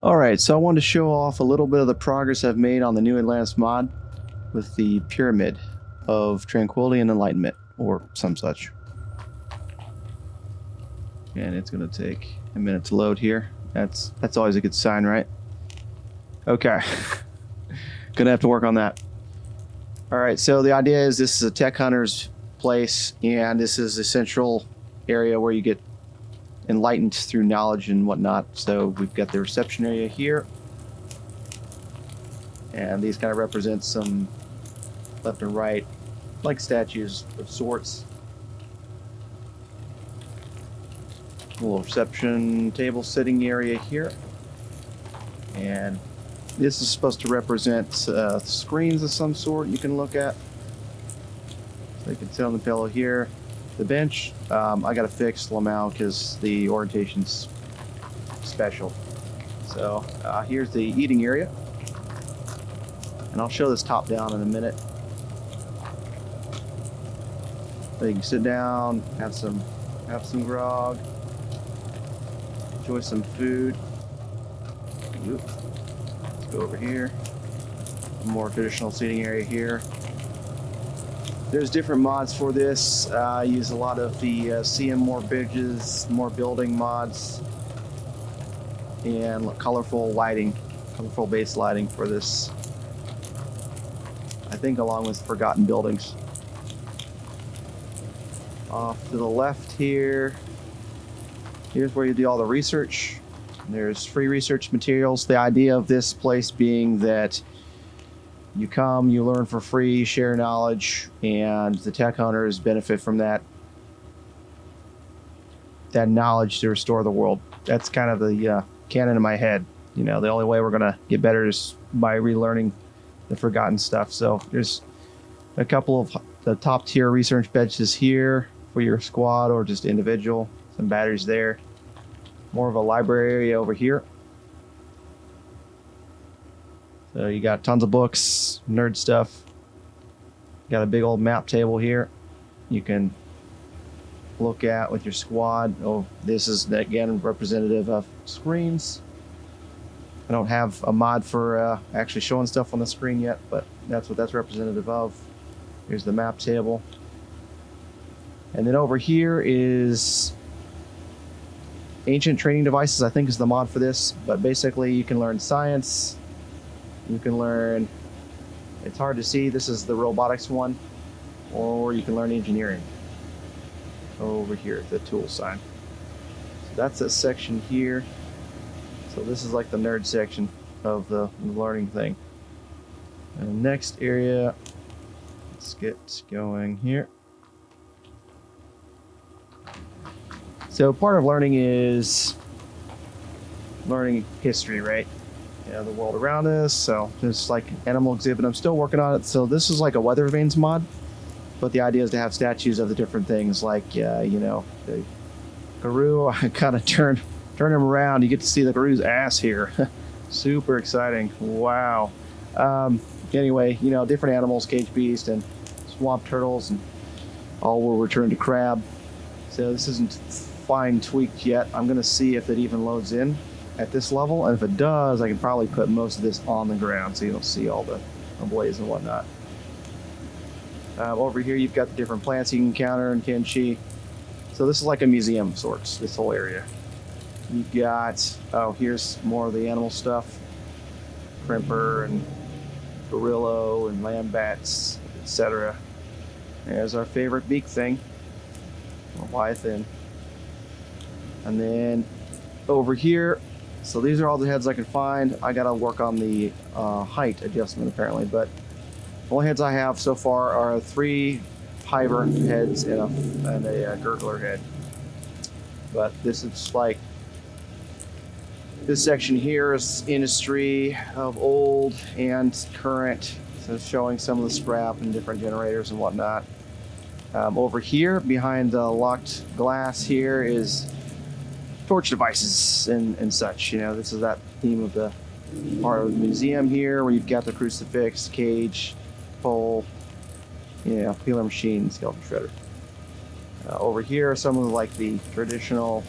Alright, so I wanted to show off a little bit of the progress I've made on the new Atlantis mod with the Pyramid of Tranquility and Enlightenment, or some such. And it's going to take a minute to load here. That's always a good sign, right? Okay. Gonna have to work on that. Alright, so the idea is this is a tech hunter's place, and this is a central area where you get enlightened through knowledge and whatnot. So we've got the reception area here, and these kind of represent some left and right, like statues of sorts. A little reception table sitting area here, and this is supposed to represent screens of some sort you can look at. So you can sit on the pillow here. The bench, I got to fix Lamau because the orientation's special. So here's the eating area, and I'll show this top down in a minute. So you can sit down, have some grog, enjoy some food. Let's go over here. More traditional seating area here. There's different mods for this. I use a lot of the CM more bridges, more building mods, and colorful lighting, colorful base lighting for this. I think along with forgotten buildings. Off to the left here, here's where you do all the research. There's free research materials. The idea of this place being that you come, you learn for free, share knowledge, and the tech hunters benefit from that knowledge to restore the world. That's kind of the canon in my head. You know, the only way we're gonna get better is by relearning the forgotten stuff. So there's a couple of the top tier research benches here for your squad or just individual. Some batteries there. More of a library area over here. So you got tons of books, nerd stuff. Got a big old map table here you can look at with your squad. Oh, this is again representative of screens. I don't have a mod for actually showing stuff on the screen yet, but that's what that's representative of. Here's the map table. And then over here is ancient training devices, I think is the mod for this. But basically you can learn science. You can learn, it's hard to see, this is the robotics one, or you can learn engineering. Over here, the tool sign. So that's a section here. So this is like the nerd section of the learning thing. And next area, let's get going here. So part of learning is learning history, right? Yeah, the world around us. So there's like an animal exhibit. I'm still working on it. So this is like a weather vanes mod, but the idea is to have statues of the different things, like you know, the guru. I kind of turn him around. You get to see the guru's ass here. Super exciting. Wow. Anyway, you know, different animals, cage beast and swamp turtles, and all will return to crab. So this isn't fine tweaked yet. I'm gonna see if it even loads in at this level, and if it does, I can probably put most of this on the ground so you don't see all the ablaze and whatnot. Over here you've got the different plants you can encounter in Kenshi. So this is like a museum of sorts, this whole area. You've got, oh, here's more of the animal stuff. Crimper and gorillo and land bats, etc. There's our favorite beak thing, Leviathan. And then over here, so these are all the heads I can find. I gotta work on the height adjustment apparently, but the only heads I have so far are 3 Hyver heads and a gurgler head. But this is like, this section here is industry of old and current, so showing some of the scrap and different generators and whatnot. Over here, behind the locked glass here, is torch devices and such. You know, this is that theme of the part of the museum here, where you've got the crucifix, cage, pole, you know, peeler machine, skeleton shredder. Over here are some of like the traditional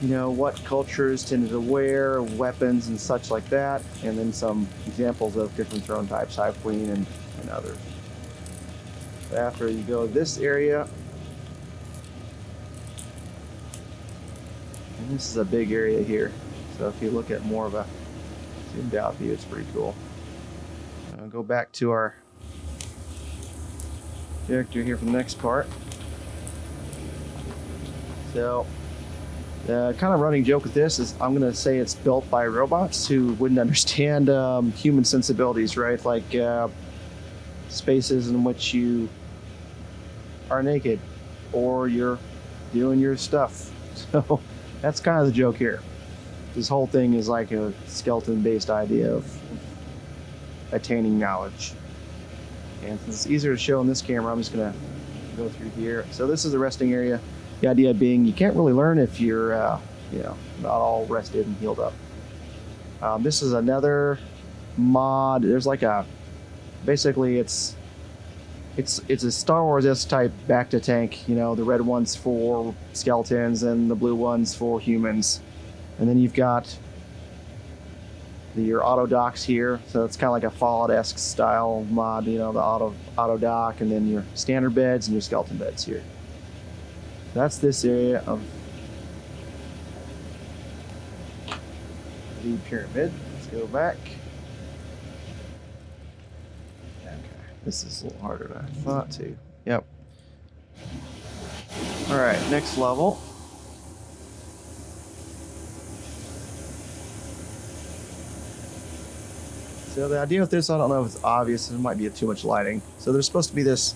you know, what cultures tended to wear, weapons and such like that, and then some examples of different throne types, Hive Queen and others. After you go to this area, and this is a big area here, so if you look at more of a zoomed out view, it's pretty cool. I'll go back to our character here for the next part. So the kind of running joke with this is I'm going to say it's built by robots who wouldn't understand human sensibilities, right? Like spaces in which you are naked or you're doing your stuff. So that's kind of the joke here. This whole thing is like a skeleton-based idea of attaining knowledge. And since it's easier to show in this camera, I'm just going to go through here. So this is the resting area. The idea being you can't really learn if you're, you know, not all rested and healed up. This is another mod. There's like a, basically it's a Star Wars-esque type back to tank. You know, the red one's for skeletons and the blue one's for humans. And then you've got your auto docks here. So it's kind of like a Fallout-esque style mod. You know, the auto dock, and then your standard beds and your skeleton beds here. That's this area of the pyramid. Let's go back. Okay, this is a little harder than I thought to. Yep. All right, next level. So the idea with this, I don't know if it's obvious. It might be too much lighting. So there's supposed to be this.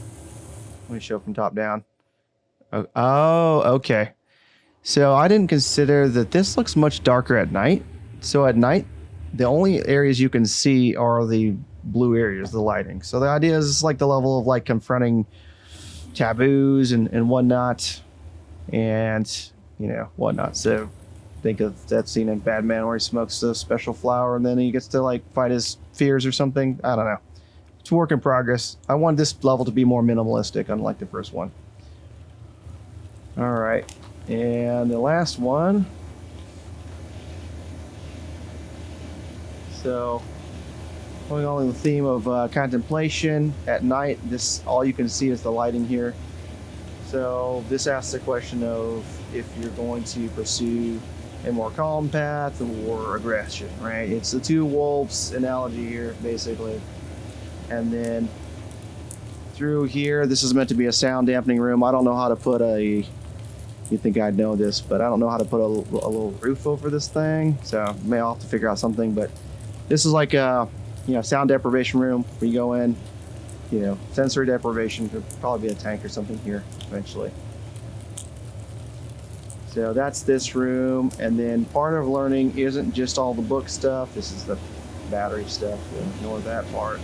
Let me show from top down. Oh, okay. So I didn't consider that this looks much darker at night. So at night, the only areas you can see are the blue areas, the lighting. So the idea is it's like the level of like confronting taboos and whatnot, and you know, whatnot. So think of that scene in Batman where he smokes the special flower and then he gets to like fight his fears or something. I don't know. It's a work in progress. I want this level to be more minimalistic, unlike the first one. All right, and the last one. So, going on the theme of contemplation at night, this all you can see is the lighting here. So this asks the question of if you're going to pursue a more calm path or aggression, right? It's the two wolves analogy here, basically. And then through here, this is meant to be a sound dampening room. I don't know how to put a. You think I'd know this, but I don't know how to put a little roof over this thing, so may have to figure out something. But this is like a, you know, sound deprivation room where you go in, you know, sensory deprivation. Could probably be a tank or something here eventually. So that's this room, and then part of learning isn't just all the book stuff. This is the battery stuff. We'll ignore that part.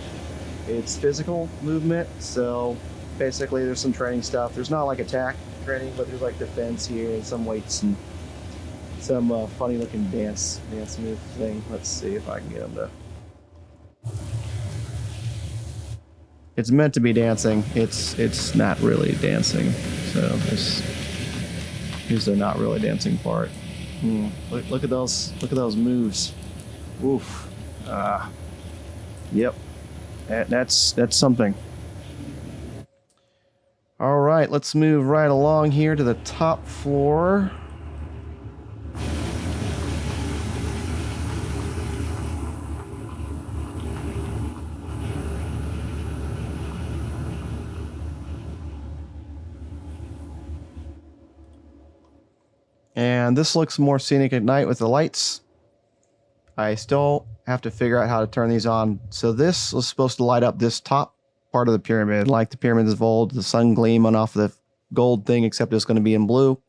It's physical movement. So basically, there's some training stuff. There's not like attack training, but there's like defense here and some weights and some funny looking dance move thing. Let's see if I can get them to. It's meant to be dancing. It's not really dancing. So here's the not really dancing part. Look at those moves. Oof. Yep. That's something. All right, let's move right along here to the top floor. And this looks more scenic at night with the lights. I still have to figure out how to turn these on. So this was supposed to light up this top part of the pyramid, like the pyramids of old, the sun gleaming off the gold thing, except it's going to be in blue.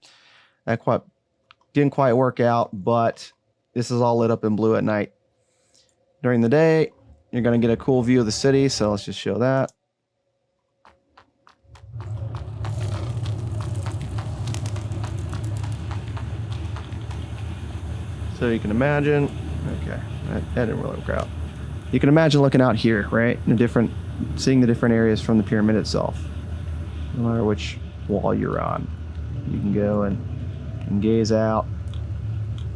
That didn't quite work out, but this is all lit up in blue at night. During the day, you're going to get a cool view of the city, so let's just show that. So you can imagine, okay, that didn't really work out. You can imagine looking out here, right? Seeing the different areas from the pyramid itself. No matter which wall you're on, you can go and gaze out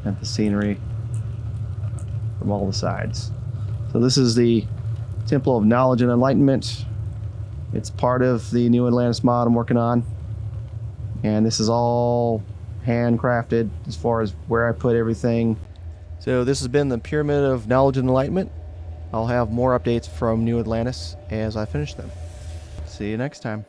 at the scenery from all the sides. So this is the Temple of Knowledge and Enlightenment. It's part of the new Atlantis mod I'm working on. And this is all handcrafted as far as where I put everything. So this has been the Pyramid of Knowledge and Enlightenment. I'll have more updates from New Atlantis as I finish them. See you next time.